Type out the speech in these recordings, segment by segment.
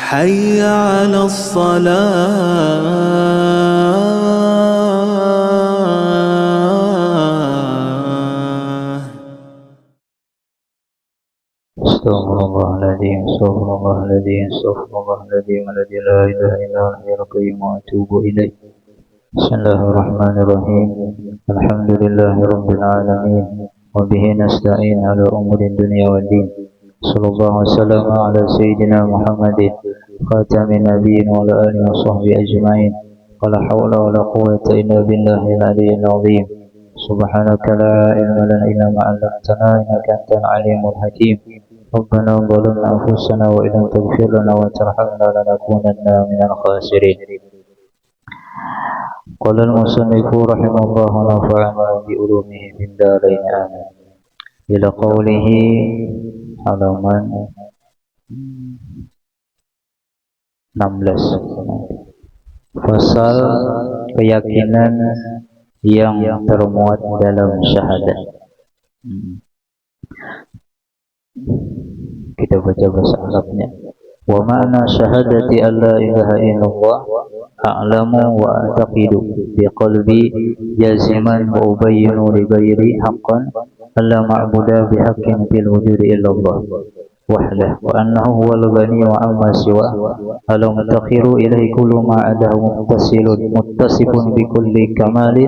حي على الصلاة. استغفر الله العظيم، استغفر الله العظيم، استغفر الله العظيم الذي لا اله الا هو الحي القيوم واتوب اليه. بسم الله الرحمن الرحيم. الحمد لله رب العالمين وبه نستعين على امور الدنيا والدين. صلى الله وسلم على سيدنا محمد خاتم النبيين وعلى اله وصحبه اجمعين. ولا حول ولا قوه الا بالله العلي العظيم. سبحانك لا علم لنا الا ما علمتنا انك انت العليم الحكيم. ربنا ظلمنا أنفسنا وإن لم تغفر لنا وترحمنا لنكونن من الخاسرين. قال المصنف رحمه الله ونفعنا بعلومه في الدارين آمين. إلى قوله halaman 16. Pasal keyakinan yang termuat dalam syahadat. Kita baca bahasa Arabnya. Wa ma'na syahadati an la ilaha illallah a'lamu wa a'taqidu bi qalbi jaziman wa ubayyinu li ghairi haqqan alla ma'buda bi haqqin fil wujudi illallah wahdah wa annahu huwal ghani wa amma siwa alam takhiru ilaihi kullu ma adahu muttasifun bi kulli kamalin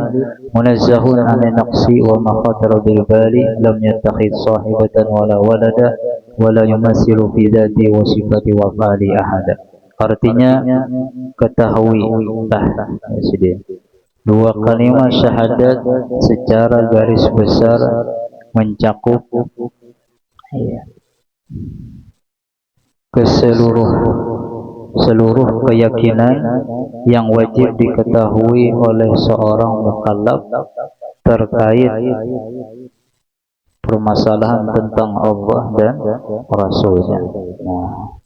munazzahun 'anil naqsi wa ma khatara bil bali lam yattakhidh sahibatan wala walada wala yumassilu fi dzati wa sifati wa fa'ali ahada. Artinya ketahuilah dua kalimat syahadat secara garis besar mencakup seluruh keyakinan yang wajib diketahui oleh seorang mukallaf terkait permasalahan tentang Allah dan Rasulnya. Nah,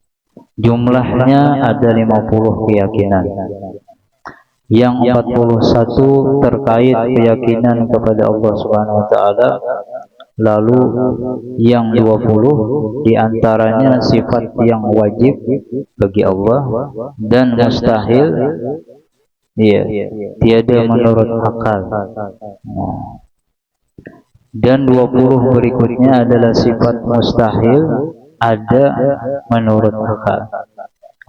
jumlahnya ada 50 keyakinan. Yang 41 terkait keyakinan kepada Allah Subhanahu wa taala, lalu yang 20 diantaranya sifat yang wajib bagi Allah dan mustahil tiada menurut akal. Nah, dan 20 berikutnya adalah sifat mustahil ada menurut akal.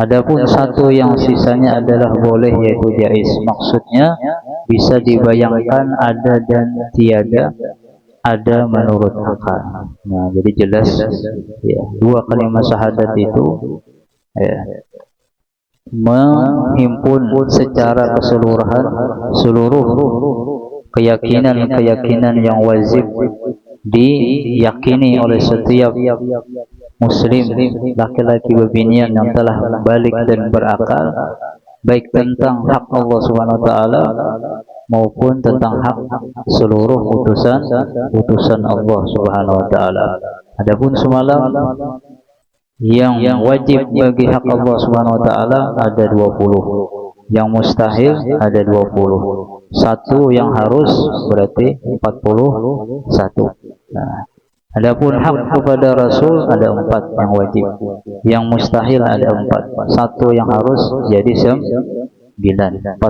Adapun satu yang sisanya adalah boleh, yaitu jaiz. Maksudnya bisa dibayangkan ada dan tiada, ada menurut akal. Nah, jadi jelas dua kalimat syahadat itu menghimpun secara keseluruhan seluruh keyakinan yang wajib diyakini oleh setiap muslim laki-laki bebinian yang telah balik dan berakal, baik tentang hak Allah Subhanahu wa taala maupun tentang hak seluruh utusan Allah Subhanahu wa taala. Adapun semalam yang wajib bagi hak Allah Subhanahu wa taala ada 20, yang mustahil ada 20. Satu yang harus berarti 41. Nah, adapun hak kepada Rasul ada 4 yang wajib, yang mustahil ada 4. Satu yang harus jadi 9. 41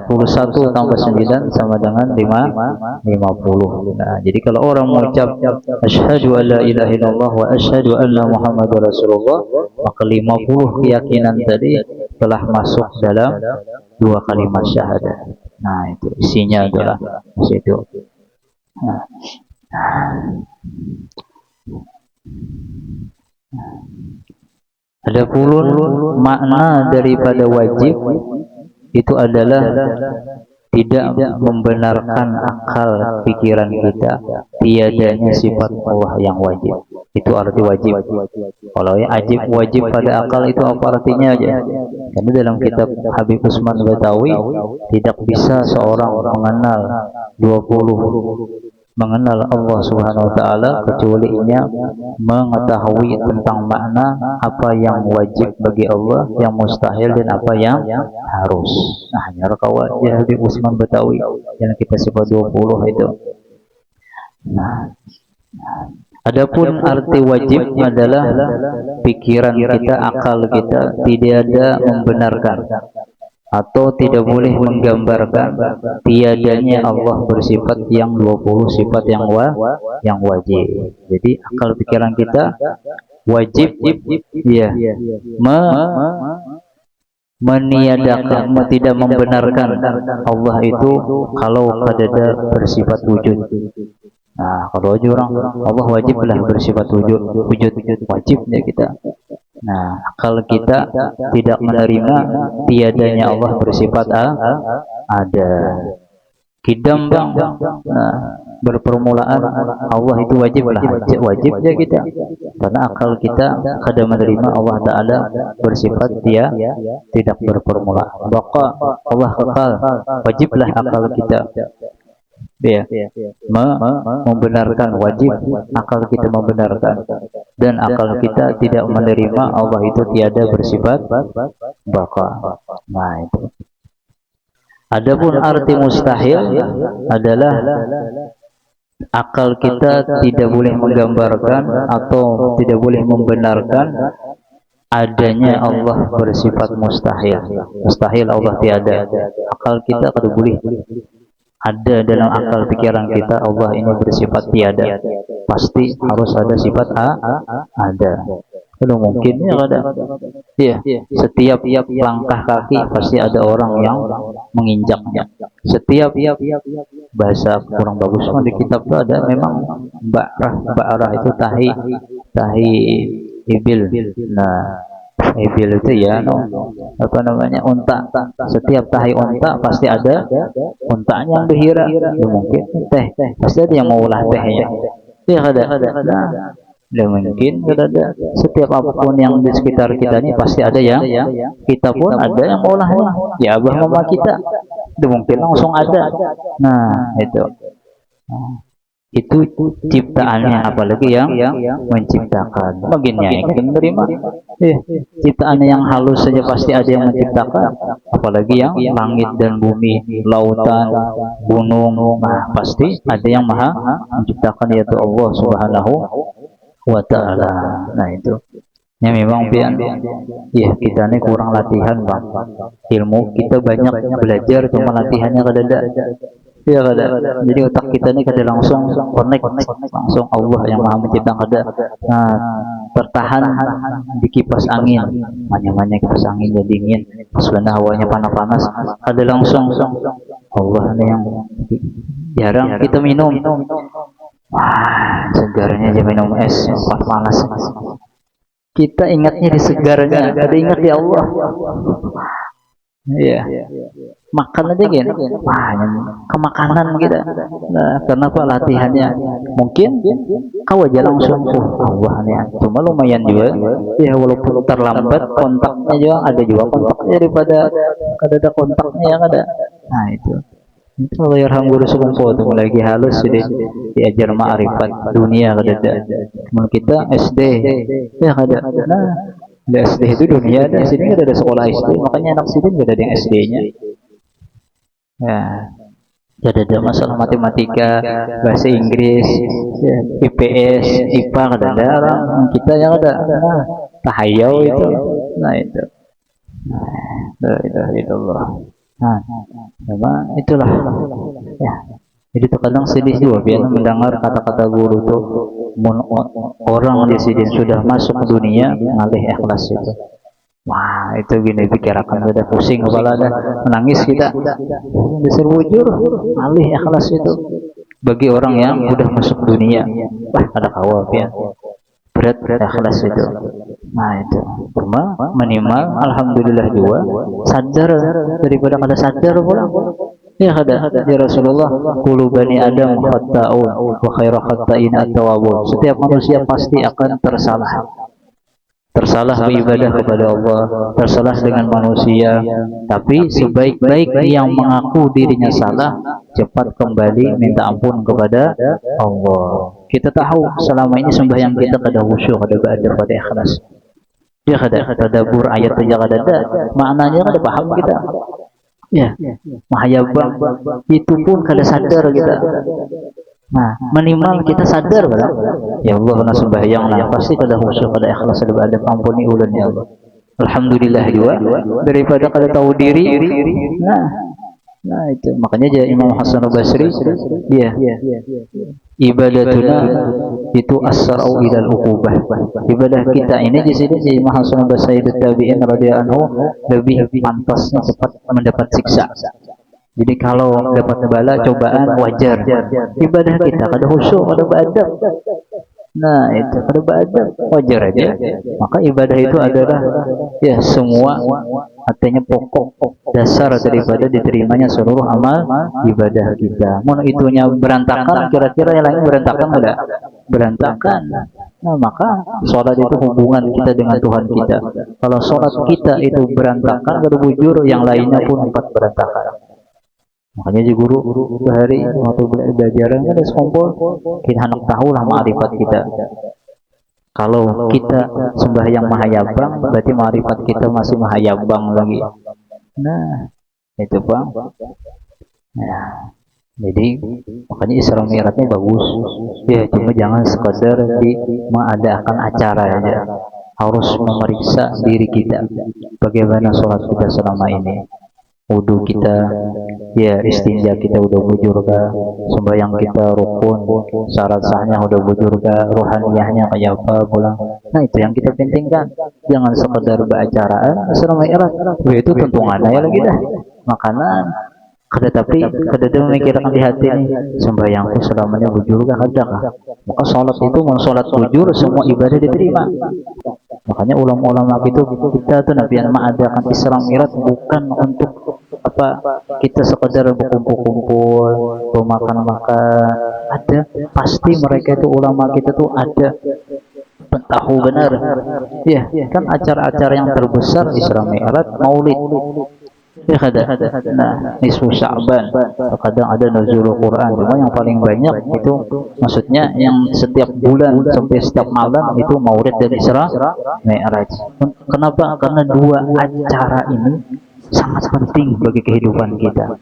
tambah 9 sama dengan 50. Nah, jadi kalau orang mengucap asyhadu alla ilaha illallah wa asyhadu anna muhammadar rasulullah, maka 50 keyakinan tadi telah masuk dalam dua kalimat syahadat. Nah, itu isinya adalah situ. Nah, ada pulun makna daripada wajib itu adalah tidak membenarkan akal pikiran kita tiadanya sifat Allah yang wajib. Itu arti wajib. Kalau wajib pada akal itu apa artinya aja? Karena dalam kitab Habib Usman Batawi tidak bisa seorang mengenal Allah Subhanahu wa taala kecuali ia mengetahui tentang makna apa yang wajib bagi Allah, yang mustahil dan apa yang harus. Nah, hanya kawan ya Habib Usman Batawi yang kita sebut 20 itu. Nah, Adapun arti wajib adalah pikiran kita, akal kita tidak ada membenarkan atau tidak boleh menggambarkan tiadanya Allah bersifat yang 20 sifat yang wajib. Jadi akal pikiran kita wajib ya meniadakan, tidak membenarkan Allah itu kalau kadada bersifat wujud. Nah, kalau aja orang Allah wajiblah bersifat wujud wajibnya kita. Nah, kalau kita tidak menerima tiadanya Allah bersifat ada. Kidam bang, nah, berpermulaan Allah itu wajiblah, wajibnya kita. Karena akal kita kada menerima Allah Ta'ala bersifat dia tidak berpermulaan. Maka Allah kekal, wajiblah akal kita ya membenarkan, wajib akal kita membenarkan, dan akal kita tidak menerima Allah itu tiada bersifat baka. Nah itu. Adapun arti mustahil adalah akal kita tidak boleh menggambarkan atau tidak boleh membenarkan adanya Allah bersifat mustahil. Mustahil Allah tiada. Akal kita kada boleh ada dalam akal pikiran kita Allah ini bersifat tiada. Pasti harus ada sifat ada. Kalau mungkin ya ada. Iya, setiap langkah kaki pasti ada orang yang menginjaknya. Setiap bahasa kurang bagus di kitab itu ada memang ba'rah itu tahi ibil. Nah, ibil itu ya apa namanya, unta. Setiap tahi unta pasti ada untanya yang berhira. Ya, mungkin teh pasti ada yang mau ulah tehnya. Ya ada. Nah, ya mungkin ada. Setiap apapun yang di sekitar kita ini pasti ada yang kita pun ada yang mau ulahnya. Ya abah mama kita itu mungkin langsung ada. Nah itu ciptaannya, apalagi yang menciptakan. Bagiannya yang menerima. Ciptaannya yang halus saja pasti ada yang menciptakan, apalagi yang langit dan bumi, lautan, gunung. Nah, pasti ada yang maha menciptakan, yaitu Allah Subhanahu wa Ta'ala. Nah itu ya memang pian ya kita ini kurang latihan bang. Ilmu kita banyak belajar, cuma latihannya kadada. Ya kada. Jadi otak kita ini kada langsung connect langsung Allah yang maha menciptakan kada. Nah, tertahan di kipas angin, banyak kipas angin jadi dingin, sebenarnya hawanya panas kada langsung Allah ini yang jarang kita minum. Wah, segarnya aja minum es, panas. Kita ingatnya di segarnya, kada ingat di Allah. Iya. Makan aja gitu. Wah, kemakanan kita. Nah, kenapa latihannya? Mungkin kau aja langsung Allah nih. Cuma lumayan juga. Ya walaupun terlambat, kontaknya juga ada juga kontaknya daripada kada ada kontaknya yang ada. Nah itu. Itu kalau yarham guru sekumpo itu lagi halus sudah diajar ma'rifat dunia kada ada. Cuma kita SD ya kada. Nah, di SD itu dunia ada, sini kada ada sekolah SD, makanya anak sini kada ada yang SD-nya. Ya, kada ada masalah matematika, bahasa Inggris, ya, IPS, IPA kada ada orang. Kita yang ada. Nah, tahayau itu. Nah itu. La ilaha illallah. Nah, memang itulah. Ya. Jadi terkadang sedih juga biar mendengar kata-kata guru itu, orang di sini sudah masuk ke dunia ngalih ikhlas itu. Wah, itu gini pikirakan udah pusing kepala, ada menangis kita. Disuruh wujud ngalih ikhlas itu. Bagi orang yang sudah masuk dunia, wah ada kawal ya. Berat ikhlas itu. Nah itu cuma minimal alhamdulillah juga sadar daripada kada sadar pula. Ya kada ya Rasulullah, kullu bani Adam khata'un wa khairu khata'in at-tawwabun. Setiap manusia pasti akan tersalah beribadah kepada Allah, tersalah dengan manusia, tapi sebaik-baik yang mengaku dirinya salah cepat kembali minta ampun kepada Allah. Kita tahu selama ini sembahyang kita kada khusyuk, kada ba'da, kada ikhlas. Dia kada tadabbur ayat aja kada ada, maknanya kada paham kita. Ya, mahayabang itu pun kada sadar kita. Nah, minimal kita sadar kan? Ya Allah, kena sembahyang lah, pasti kada khusyuk, kada ikhlas, kada adab, ampuni ulun ya Allah. Alhamdulillah juga daripada kada tahu diri. Nah itu makanya aja Imam Hasan Basri dia ibadatuna itu asra'u ilal uqubah. Ibadah kita ini di sini si Imam Hasan Basri tabi'in radhiyallahu anhu lebih pantasnya cepat mendapat siksa. Jadi kalau dapat bala cobaan wajar. Ibadah kita kada khusyuk, kada beradab. Nah, itu kada beradab wajar aja. Maka ibadah itu adalah ya semua artinya pokok dasar daripada diterimanya seluruh amal ibadah kita. Mau itunya berantakan, kira-kira yang lain berantakan enggak? Berantakan. Nah, maka sholat itu hubungan kita dengan Tuhan kita. Kalau sholat kita itu berantakan, berbujur, yang lainnya pun empat berantakan. Makanya di guru sehari waktu belajar ada sekumpul kita hendak tahu lah ma'rifat kita. Kalau kita sembahyang mahayabang berarti ma'rifat kita masih mahayabang lagi. Nah itu Bang. Nah, jadi makanya Isra Mi'rajnya bagus ya, cuma jangan sekadar di mengadakan acara aja, harus memeriksa diri kita bagaimana sholat kita selama ini. Wudu kita, ya istinja kita udah bujur kah, sembahyang kita rukun, syarat sahnya udah bujur kah, rohaniyahnya kayak apa pulang. Nah itu yang kita pentingkan, jangan sekedar beracaraan Isra Mi'raj, itu tuntungannya ya lagi dah makanan. Kada tapi kada memikirkan di hati nih sembahyangku selamanya bujur kah ada kah. Maka sholat itu mau sholat bujur semua ibadah diterima. Makanya ulama-ulama itu kita tuh Nabi yang mengadakan Isra Mi'raj bukan untuk apa kita sekedar berkumpul-kumpul makan-makan. Ada pasti mereka itu ulama kita tuh ada tahu benar ya kan acara-acara yang terbesar Isra Mi'raj Maulid ya kada. Nah nisfu Sya'ban kadang ada nuzulul Quran, cuma yang paling banyak itu maksudnya yang setiap bulan sampai setiap malam itu Maulid dan Isra Mi'raj. Kenapa? Karena dua acara ini sangat penting bagi kehidupan kita,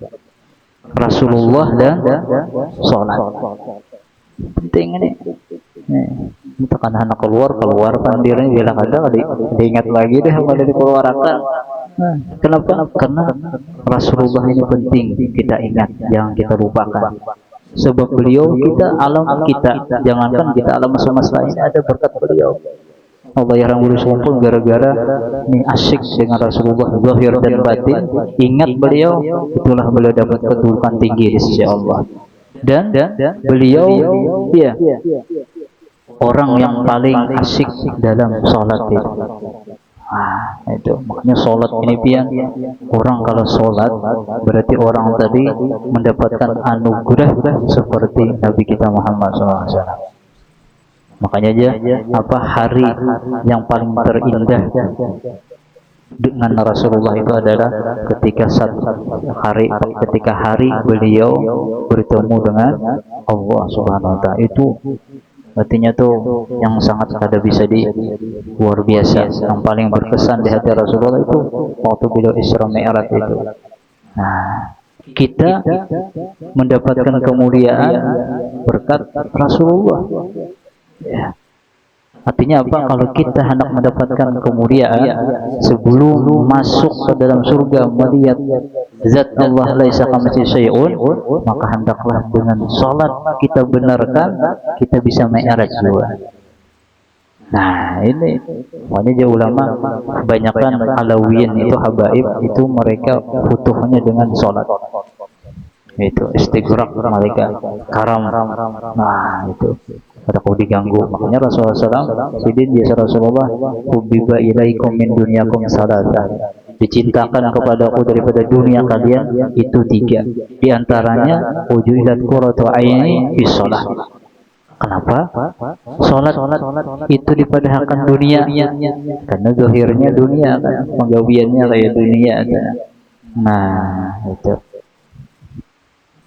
Rasulullah dan sholat. Penting ini. Kita kan anak keluarkan dirinya bila kadang diingat lagi deh pada dikeluarkan. Kenapa? Karena Rasulullah ini penting kita ingat, jangan kita lupakan. Sebab beliau kita alam kita, jangankan kita alam semesta ini ada berkat beliau. Allah yang berusaha gara-gara ini asyik dengan Rasulullah zahir dan batin, ingat beliau, itulah beliau dapat kedudukan tinggi di sisi Allah. Dan beliau ya orang yang paling asyik dalam sholat itu. Itu makanya sholat ini pian orang kalau sholat berarti orang tadi mendapatkan anugerah seperti Nabi kita Muhammad SAW. Makanya aja apa hari yang paling terindah dengan Rasulullah itu adalah ketika hari beliau bertemu dengan Allah Subhanahu Wa Taala. Itu artinya tuh yang sangat ada bisa di luar biasa. Yang paling berkesan di hati Rasulullah itu waktu beliau Isra Mi'raj itu. Nah, kita mendapatkan kemuliaan berkat Rasulullah. Ya. Artinya apa? Kalau kita hendak mendapatkan kemuliaan sebelum masuk ke dalam surga melihat zat Allah laisa kamitslihi syai'un, maka hendaklah dengan salat kita benarkan kita bisa mi'raj juga. Nah, ini makanya ulama kebanyakan Alawiyin itu habaib itu mereka butuhnya dengan salat. Itu istighraq mereka karam. Nah, itu pada kau diganggu. Makanya Rasulullah SAW sidin biasa Rasulullah hubbiba ilaikum min dunyakum salasa, dicintakan kepadaku daripada dunia kalian itu tiga, diantaranya wujudat qurratu aini fi shalah. Kenapa? Sholat itu dipadahkan dunia karena zahirnya dunia kan, penggawiannya kayak dunia kan. Nah itu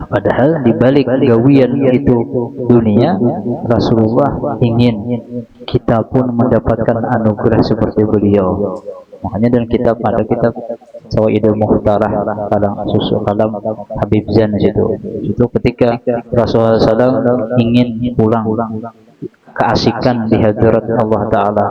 padahal dibalik gawian itu dunia, Rasulullah ingin kita pun mendapatkan anugerah seperti beliau. Makanya dalam kitab ada kitab Sawaidul Muhtarah kalam susu kalam Habib Zan itu ketika Rasulullah SAW ingin pulang keasikan di hadirat Allah Ta'ala.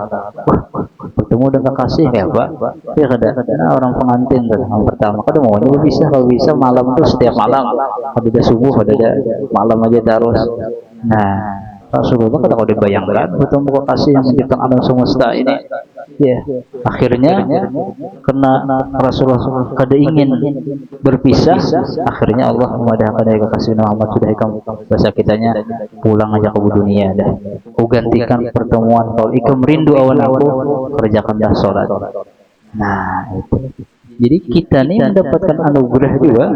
Bertemu dengan kasih ya Pak, ya karena orang pengantin yang pertama kadang maunya bisa, kalau bisa malam itu setiap malam, ada subuh, ada malam aja terus. Nah Rasulullah kalau dibayangkan bertemu kekasih yang menciptakan alam semesta ini, ya akhirnya karena Rasulullah kada ingin berpisah, akhirnya Allah memadahkan dari kekasih Muhammad sudah ikam bahasa kitanya pulang aja ke dunia dah. Ku gantikan pertemuan kalau ikam rindu awan aku, kerjakanlah sholat. Nah itu. Jadi kita nih mendapatkan anugerah juga,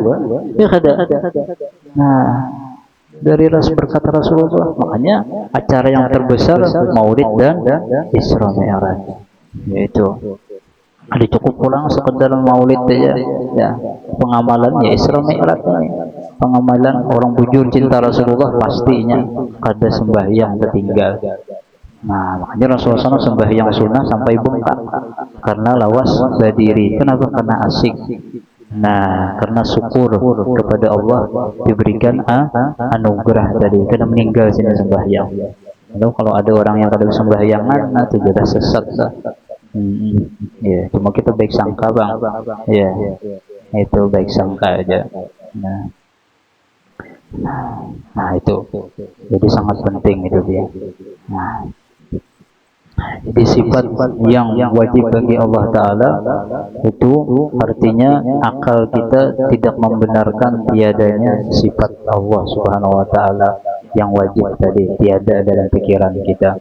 ya kada. Nah dari berkata Rasulullah, makanya acara yang terbesar Maulid dan Isra Mi'raj, yaitu ada cukup pulang sekedar Maulid aja ya, pengamalan ya Isra Mi'raj ini pengamalan orang bujur cinta Rasulullah pastinya kada sembahyang tertinggal. Nah makanya Rasulullah SAW sembahyang sunnah sampai bengkak karena lawas berdiri. Kenapa? Karena asik. Nah karena syukur kepada Allah diberikan anugerah tadi, karena meninggal sini sembahyang. Lalu kalau ada orang yang kada sembahyangan, nah itu jelas sesat lah. Ya, cuma kita baik sangka bang, ya itu baik sangka aja. Nah itu, jadi sangat penting itu dia. Nah, jadi sifat yang wajib bagi Allah Ta'ala itu artinya akal kita tidak membenarkan tiadanya sifat Allah Subhanahu Wa Ta'ala yang wajib tadi, tiada dalam pikiran kita.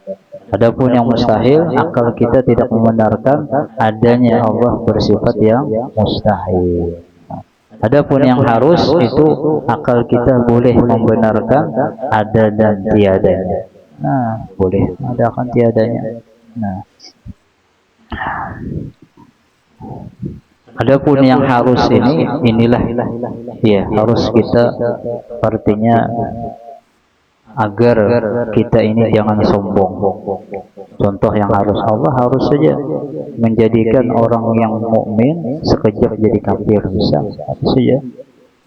Adapun yang mustahil, akal kita tidak membenarkan adanya Allah bersifat yang mustahil. Adapun yang harus itu akal kita boleh membenarkan ada dan tiadanya. Nah, boleh ada akan tiadanya. Nah, adapun yang harus inilah ya harus kita, artinya agar kita ini jangan sombong. Contoh yang harus, Allah harus saja menjadikan orang yang mukmin sekejap jadi kafir, bisa saja.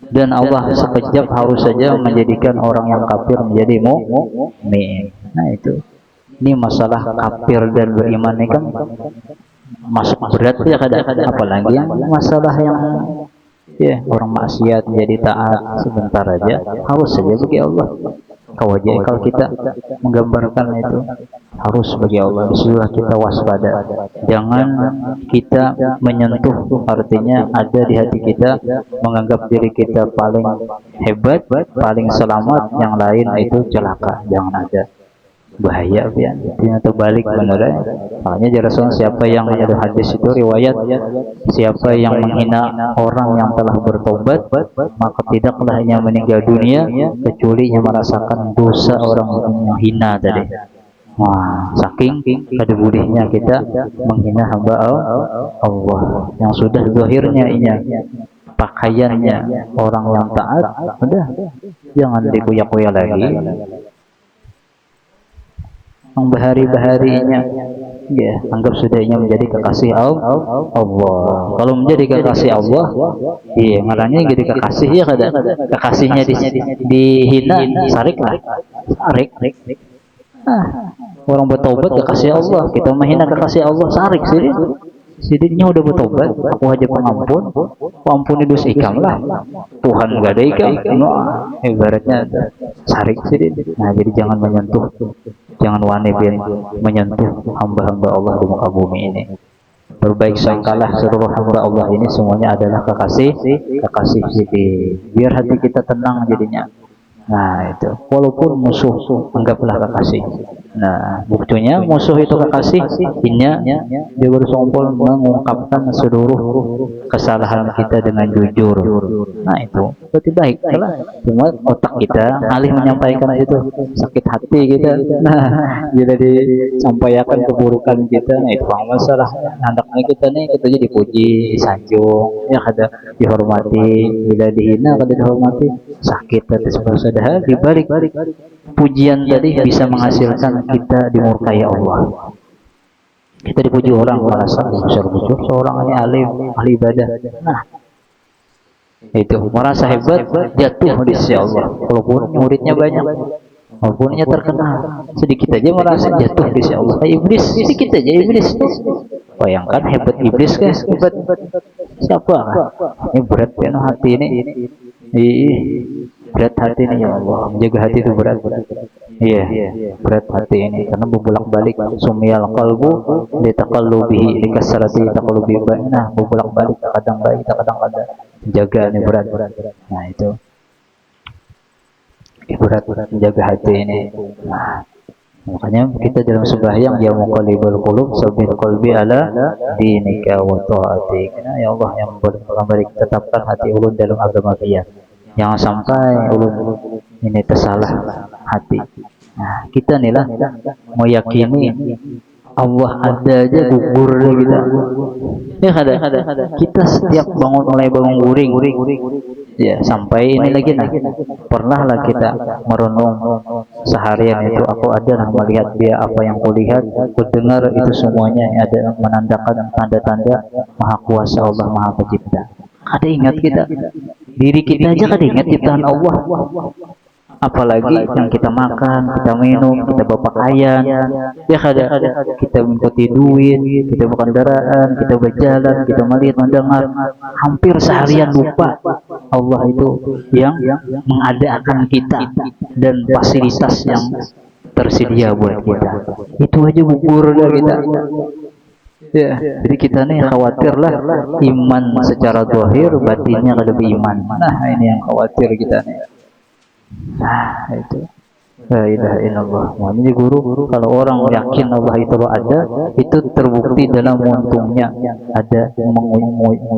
Dan Allah sekejap harus saja menjadikan orang yang kafir menjadi mukmin. Nah itu, ini masalah kafir dan beriman ini kan masuk berat ya kadang-kadang, apalagi yang masalah yang ya orang maksiat menjadi taat sebentar aja harus saja bagi Allah. Kewajiban kalau kita menggambarkan itu harus bagi Allah. Disitulah kita waspada, jangan kita menyentuh, artinya ada di hati kita menganggap diri kita paling hebat, paling selamat, yang lain itu celaka. Jangan ada, bahaya ya, ternyata balik benar. Makanya jelasan siapa yang ada hadis itu riwayat, siapa yang menghina orang yang telah bertobat, maka tidaklah hanya meninggal dunia kecuali yang merasakan dosa orang yang hina tadi. Wah, saking kada bolehnya kita menghina hamba Allah yang sudah zahirnya pakaiannya orang yang taat, udah jangan dikuyak-kuyak lagi. Bahari-baharinya ya anggap sudahnya menjadi kekasih Allah. Kalau menjadi kekasih Allah, iya ngaranya jadi kekasih ya kada, kekasihnya dihina, sarik. Orang bertobat kekasih Allah, kita menghina kekasih Allah, sarik sih. Sidiknya udah bertobat, aku aja pengampun, ampuni dosa ikam lah. Tuhan gak ada ikam, ibaratnya sarik sih. Nah jadi jangan menyentuh, jangan wani menyentuh hamba-hamba Allah di muka bumi ini. Berbaik sangkalah seluruh hamba Allah ini semuanya adalah kekasih biar hati kita tenang jadinya. Nah itu, walaupun musuh anggaplah kekasih. Nah buktinya musuh itu kekasih, innya dia bersompol mengungkapkan seluruh kesalahan kita dengan jujur. Nah itu berarti baik lah. Cuma otak kita alih menyampaikan itu, sakit hati kita. Nah bila disampaikan keburukan kita, nah itu masalah. Hendaknya kita nih kita jadi dipuji, disanjung, ya kada dihormati. Bila dihina kada dihormati, sakit atas padahal di balik pujian tadi bisa menghasilkan kita dimurkai Allah. Kita dipuji orang merasa seorang ini alim, ahli ibadah. Nah, itu merasa hebat, jatuh di sisi Allah. Walaupun muridnya banyak, walaupun terkenal, sedikit aja merasa jatuh di sisi Allah. Iblis sedikit aja iblis. Bayangkan hebat iblis kan, hebat siapa? Ini berat kan hati ini. Berat hati ini ya Allah. Menjaga hati itu berat. Iya, berat hati ini karena berbolak-balik sumiyal qalbu li taqallubihi li kasrati taqallubi baina, berbolak-balik kadang baik kadang ada. Jaga ini berat. Nah, itu berat menjaga hati ini. Nah, makanya kita dalam sembahyang ya muqallibal qulub sabbir qalbi ala dinika wa ta'atik. Nah, ya Allah yang memberi tetapkan hati ulun dalam agama dia. Jangan sampai ulun ini tersalah hati. Nah, kita nih lah meyakini Allah ada aja gugur kita. Ya ada. Kita setiap mulai bangun guring, ya sampai ini lagi nah. Pernahlah kita merenung seharian itu aku ada melihat dia apa yang kulihat, kudengar itu semuanya ada menandakan tanda-tanda Maha Kuasa Allah Maha Pencipta. Ada ingat kita diri kita aja kada ingat ciptaan Allah. Apalagi yang kita makan, kita minum, kita bawa pakaian, ya kada kita mengikuti duit, kita berkendaraan, kita berjalan, kita melihat, mendengar, hampir seharian lupa Allah itu yang mengadakan kita dan fasilitas yang tersedia buat kita. Itu aja gugur kita. Ya, jadi kita nih khawatirlah iman secara zahir, batinnya kada beriman. Nah, ini yang khawatir kita nih. Nah, itu la ilaha illallah. Maknanya guru kalau orang yakin Allah itu ada, itu terbukti dalam untungnya ada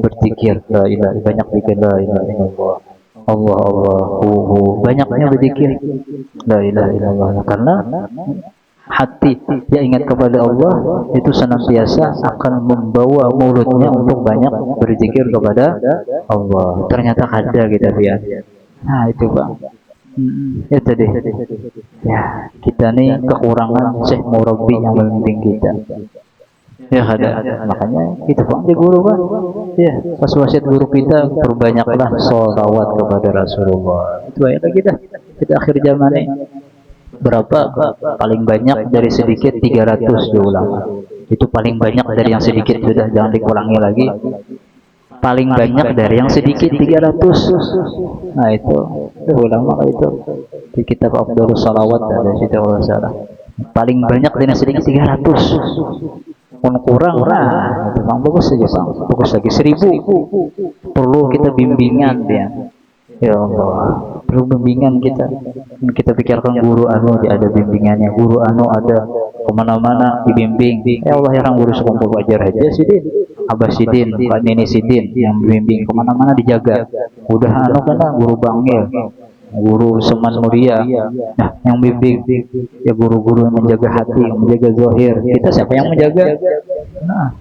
berzikir la ilaha, banyak zikir la ilaha illallah. Allahu banyaknya berzikir la ilaha illallah, karena hati yang ingat kepada Allah itu senantiasa akan membawa mulutnya untuk banyak berzikir kepada Allah. Ternyata ada kita lihat. Nah, itu Pak. Ya tadi ya kita nih kekurangan Syekh Murabbi yang membimbing kita. Ya ada. Makanya kita panggil guru kan. Ya, pas wasiat guru kita perbanyaklah sholawat kepada Rasulullah. Itu aja kita akhir zaman ini. Berapa paling banyak dari sedikit 300 diulang. Itu paling banyak dari yang sedikit, sudah jangan dikurangi lagi. Paling banyak dari yang sedikit 300. Nah, itu ulama itu di kitab Afdhalus Shalawat ada situ kalau salah. Paling banyak dari yang sedikit 300. Pun kurang lah. Itu bagus saja, Bang. Bagus lagi 1000. Perlu kita bimbingan dia. Ya Allah, perlu bimbingan kita. Kita pikirkan guru anu ada bimbingannya, guru anu ada kemana-mana dibimbing. Ya Allah, yang guru sekumpul wajar aja Sidin, Abah Sidin, Pak Nini Sidin yang bimbing kemana-mana dijaga. Udah anu kena guru Bangil, guru Seman Muria, nah yang bimbing ya guru-guru yang menjaga hati, yang menjaga zahir. Kita siapa yang menjaga? Nah.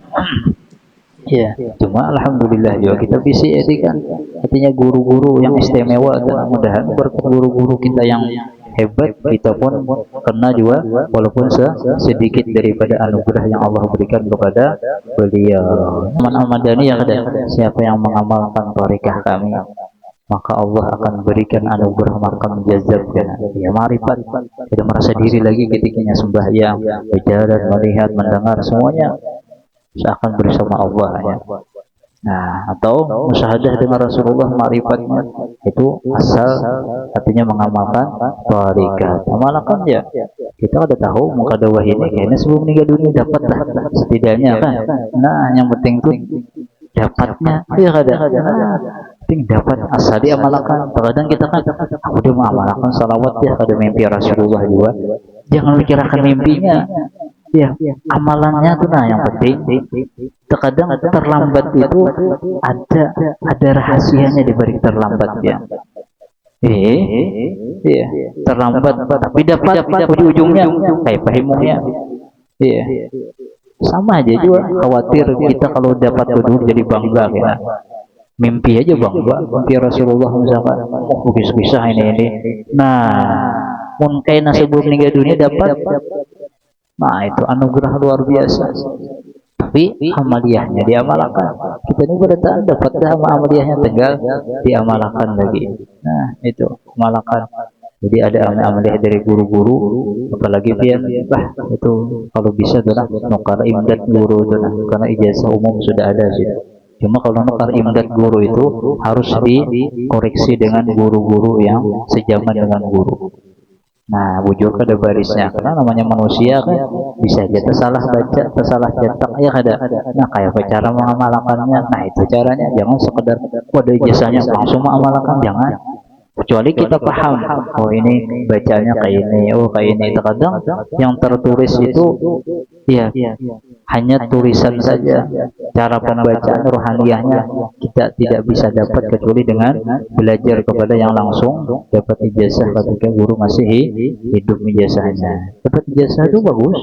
Ya, cuma alhamdulillah juga kita bisa kan. Artinya guru-guru yang istimewa, dan mudah-mudahan berkat guru-guru kita yang hebat kita pun kena juga walaupun sedikit daripada anugerah yang Allah berikan kepada beliau. Teman Ahmadani yang ada, siapa yang mengamalkan tarekah kami, maka Allah akan berikan anugerah makam jazab ya marifat. Tidak merasa diri lagi ketikanya sembahyang, berjalan, melihat, mendengar semuanya seakan bersama Allah ya. Nah, atau musyahadah dengan Rasulullah, ma'rifatnya itu asal artinya mengamalkan tarekat. Amalkan ya. Kita udah tahu mukadawah ini kayaknya sebelum meninggal dunia dapat lah setidaknya kan. Nah, yang penting tuh dapatnya ya ada. Penting dapat asal diamalkan. Terkadang kita kan udah mengamalkan salawat ya, ada mimpi Rasulullah juga. Jangan pikirkan mimpinya. Ya, amalannya tuh nah yang penting. Terkadang terlambat itu ada rahasianya di balik terlambatnya. Iya, terlambat tapi dapat ujung-ujungnya kayak pahimnya. Iya. Sama aja juga khawatir kita kalau dapat dulu jadi bangga ya. Mimpi aja bangga, mimpi Rasulullah misalkan, kisah ini. Nah, mungkin sebelum meninggal dunia dapat Nah, itu anugerah luar biasa. Tapi amaliyahnya diamalkan. Kita ini berarti dapat amaliyahnya, tinggal diamalkan lagi. Nah, itu amalkan. Jadi ada amaliyah dari guru-guru, apalagi pian bah itu kalau bisa adalah nukar imdad guru adalah, karena ijazah umum sudah ada sih. Cuma kalau nukar imdad guru itu harus dikoreksi dengan guru-guru yang sejaman dengan guru. Nah, bujur ke barisnya, karena namanya manusia kan bisa aja tersalah baca, tersalah cetak ya kada. Nah, kayak apa cara mengamalkannya? Nah, itu caranya, jangan sekedar pada ijazahnya langsung mengamalkan, jangan. Kecuali kita paham, oh ini bacanya kayak ini, oh kayak ini. Terkadang yang tertulis itu ya hanya tulisan saja, cara pembacaan rohaniyahnya kita tidak bisa dapat kecuali dengan belajar kepada yang langsung dapat ijazah ketika guru masih hidup. Ijazahnya dapat ijazah itu bagus.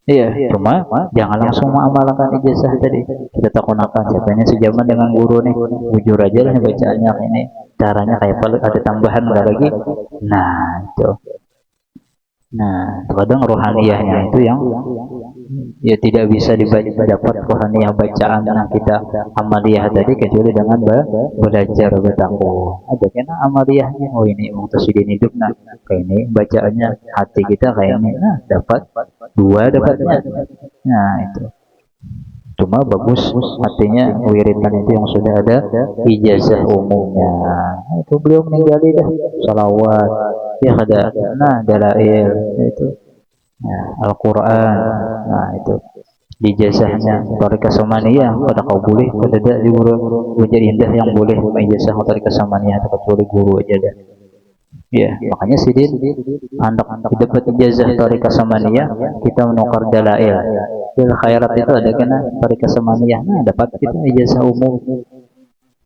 Iya, cuma jangan langsung mengamalkan ijazah tadi. Kita takunakan siapanya sejaman dengan guru nih, bujur aja lah bacaannya ini. Caranya kayak apa? Ada tambahan nggak lagi? Nah, itu. Nah, kadang rohaniyahnya itu yang ya tidak bisa dibaca, dapat rohaniyah bacaan yang kita amaliyah tadi kecuali dengan belajar bertakwa. Ada kena amaliyahnya, oh ini mutasidin hidup, nah kayak ini bacaannya hati kita kayak ini, nah dapat dua dapatnya. Nah itu cuma bagus artinya wiridan itu yang sudah ada ijazah umumnya. Itu beliau meninggal dah salawat ya ada, nah dalail itu, nah, Al-Quran, nah itu di ijazahnya Tariqah Samaniyah pada kau boleh pada ada di guru menjadi indah yang boleh ijazah Tariqah Samaniyah kecuali guru aja dah. Ya, makanya sidin anak dapat ijazah Tariqah Samaniyah kita menukar dalail. Bil khairat itu ada kena Tariqah Samaniyah, nah dapat kita ijazah umum.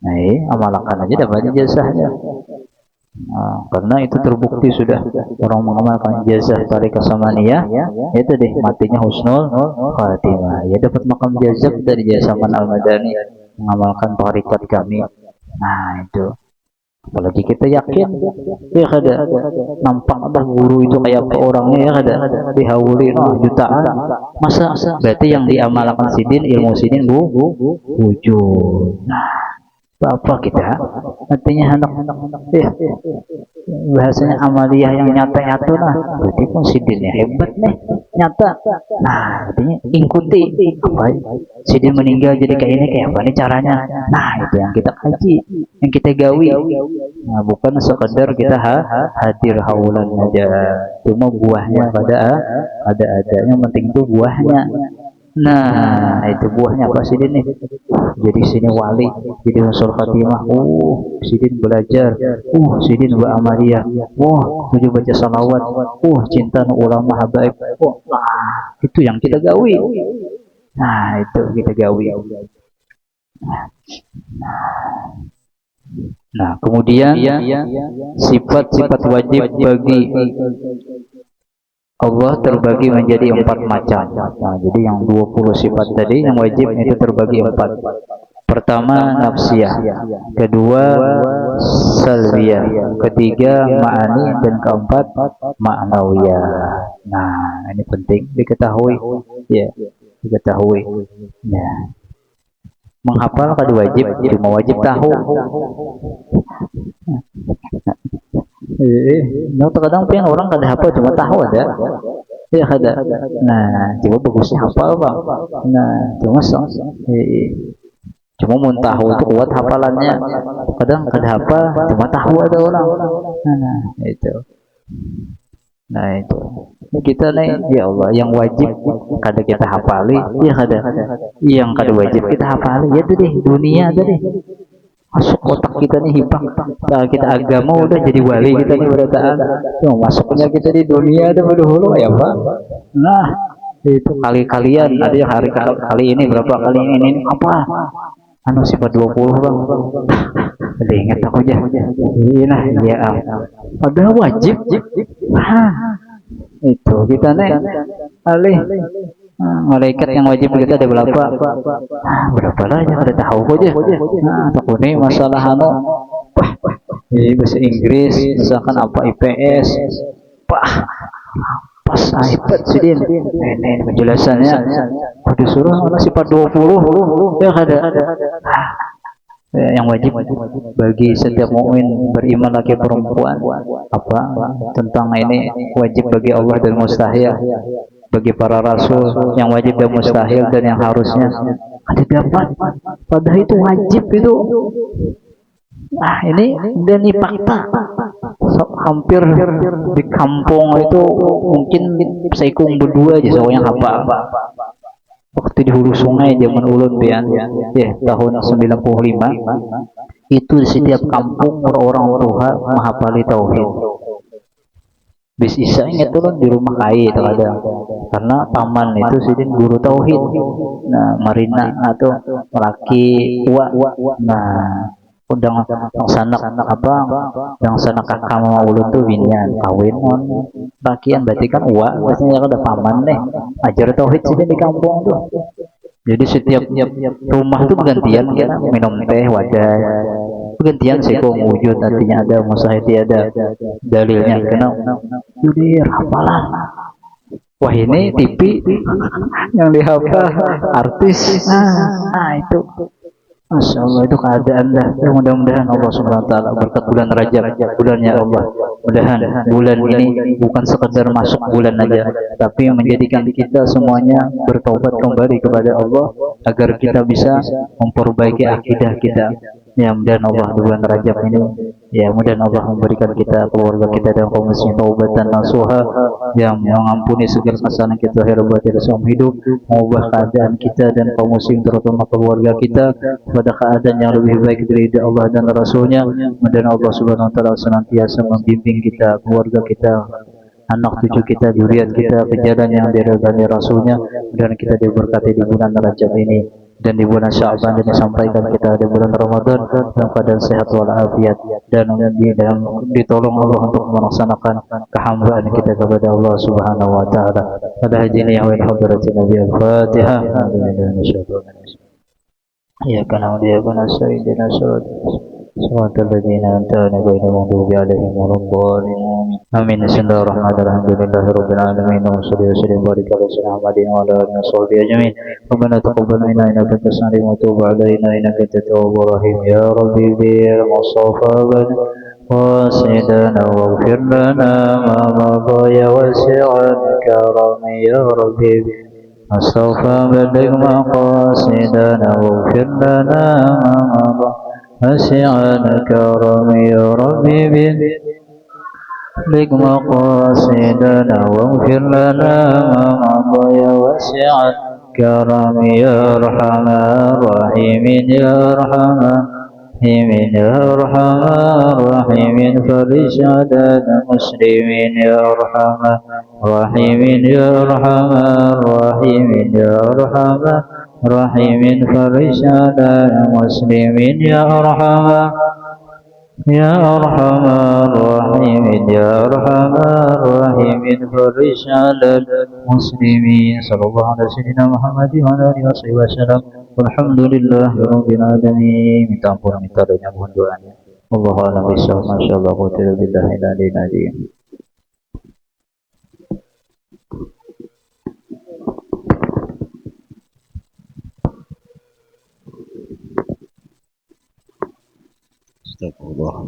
Nah, amalkan aja dapat ijazahnya. Nah, karena itu terbukti sudah orang mengamalkan ijazah Tariqah Samaniyah, itu deh matinya husnul khatimah. Ya dapat makam jazab dari Jasaman Al-Madani mengamalkan tariqat kami. Nah, itu. Apalagi kita yakin ya kada nampak ada guru itu kayak apa orangnya ya kada dihawuli jutaan. Masa berarti yang diamalkan sidin ilmu sidin wujud. Nah, apa kita artinya anak-anak bahasanya amaliyah yang nyata-nyata, nah berarti pun sidinnya hebat nih nyata. Nah artinya ikuti apa sidin meninggal jadi kayak ini, kayak apa nih caranya. Nah itu yang kita kaji, yang kita gawi. Nah bukan sekedar kita hadir haulan aja, cuma buahnya ada yang penting itu buahnya. Nah, itu buahnya apa sidin nih? Jadi sini wali, jadi unsur khatimah. Sidin belajar. Sidin beramaliyah. Tujuh baca salawat. Cinta ulama habaib. Nah, itu yang kita gawi. Nah, itu kita gawi. Nah, kemudian sifat-sifat wajib bagi Allah terbagi menjadi 4 macam. Nah, jadi yang 20 sifat tadi yang wajib itu terbagi 4. Pertama nafsiyah, kedua salbiyah, ketiga ma'ani, dan keempat ma'nawiyah. Nah, ini penting diketahui. Ya, diketahui. Ya. Menghafal kada wajib, cuma wajib tahu. Nah, terkadang pengen orang kada hafal cuma tahu ada. Ya kada. Nah, coba bagusnya hafal bang. Nah, cuma mau tahu itu kuat hafalannya. Kadang kada hafal cuma tahu ada orang. Nah, itu. Nah itu. Kita nih ya Allah yang wajib kada kita hafali, ya kada. Yang kada wajib kita hafali, ya itu deh dunia tadi. Masuk otak kita nih hilang. Nah, kita agama udah jadi wali kita nih berataan. Masuknya kita di dunia ada dahulu ya Pak. Nah, itu kali-kalian ada yang kali ini berapa kali ini apa? Anu sifat 20 Bang. Ada ingat aku aja. Nah, ya ada wajib. Itu kita nih alih malaikat yang wajib kita ada berapa? Berapa lah ya kada tahu aja. Nah, takut nih masalah anu. Bahasa Inggris misalkan apa IPS. pas hebat sih din. Ini penjelasannya. Disuruh Allah sifat 20 ya ada. Yang wajib bagi setiap mukmin beriman laki perempuan apa tentang ini wajib bagi Allah dan mustahil bagi para rasul yang wajib dan mustahil dan yang harusnya ada dapat padahal itu wajib itu. Nah ini dan ini fakta hampir di kampung itu mungkin seikung berdua aja soalnya hafal waktu di hulu sungai zaman ulun pian ya tahun 95 itu di setiap kampung orang-orang tua menghafali tauhid. Bis isa ingat turun di rumah kai kadang karena paman itu sidin guru tauhid. Nah marina atau laki tua nah undang sanak apa yang sanak kakak mau ulun tuh binian kawin on bagian berarti kan biasanya ada paman deh ajar tauhid sih di kampung tuh. Jadi setiap rumah tuh gantian kan minum teh wadah gantian sih kok wujud nantinya ada musahidi ada dalilnya kenal judir hafalan. Wah ini TV yang dihafal artis nah itu Masya Allah itu keadaan dah. Ya, mudah-mudahan Allah Subhanahu Wa Taala berkat bulan Rajab, bulannya Allah. Mudahan bulan ini bukan sekedar masuk bulan aja, tapi menjadikan kita semuanya bertobat kembali kepada Allah agar kita bisa memperbaiki akidah kita. Ya mudah Allah bulan Rajab ini ya mudah Allah memberikan kita keluarga kita dan kaum muslimin taubatan nasuha yang mengampuni segala kesalahan kita lahir batin dalam hidup, mengubah keadaan kita dan kaum muslimin terutama keluarga kita pada keadaan yang lebih baik dari Allah dan Rasulnya. Mudah Allah Subhanahu Wa Taala senantiasa membimbing kita, keluarga kita, anak cucu kita, zuriat kita ke jalan yang diridhai Rasulnya dan kita diberkati di bulan Rajab ini dan di bulan Sya'ban dan disampaikan kita di bulan Ramadan dalam keadaan sehat walafiat dan ditolong Allah untuk melaksanakan kehambaan kita kepada Allah Subhanahu Wa Taala. Pada haji ini yang hadratin Nabi Al-Fatihah. Ya kana dia kana sayyidina صراط الذين أنعمت غير المغضوب عليهم ولا الضالين آمين. بسم الله الرحمن الرحيم الحمد لله رب العالمين وصلى وسلم وبارك على سيدنا محمد وعلى آله وصحبه أجمعين. ربنا تقبل منا إنك أنت السميع وتوب علينا إنك أنت التواب الرحيم. يا ربي بالمصطفى وسيدنا واغفر لنا ما مضى وسع الكرم يا ربي مصطفى بلغ مقاصدنا واغفر لنا ما مضى وسع الكرم يا ربي بلغ مقاصدنا واغفر لنا ما مضى وسع الكرم يا أرحم الراحمين يا أرحم الراحمين يا أرحم الراحمين فرج عدد المسلمين يا أرحم الراحمين يا أرحم الراحمين يا أرحم الراحمين فرج عدد المسلمين يا أرحم الراحمين يا أرحم الراحمين فرج عدد المسلمين. صلى الله على سيدنا محمد وعلى آله وصحبه وسلم. Alhamdulillah rabbil alamin. Minta ampun, minta doanya, mohon doanya. Wallahu a'lam bishawab. Masyaallah wa ta'ala billahi al-aliyyil. Astagfirullah.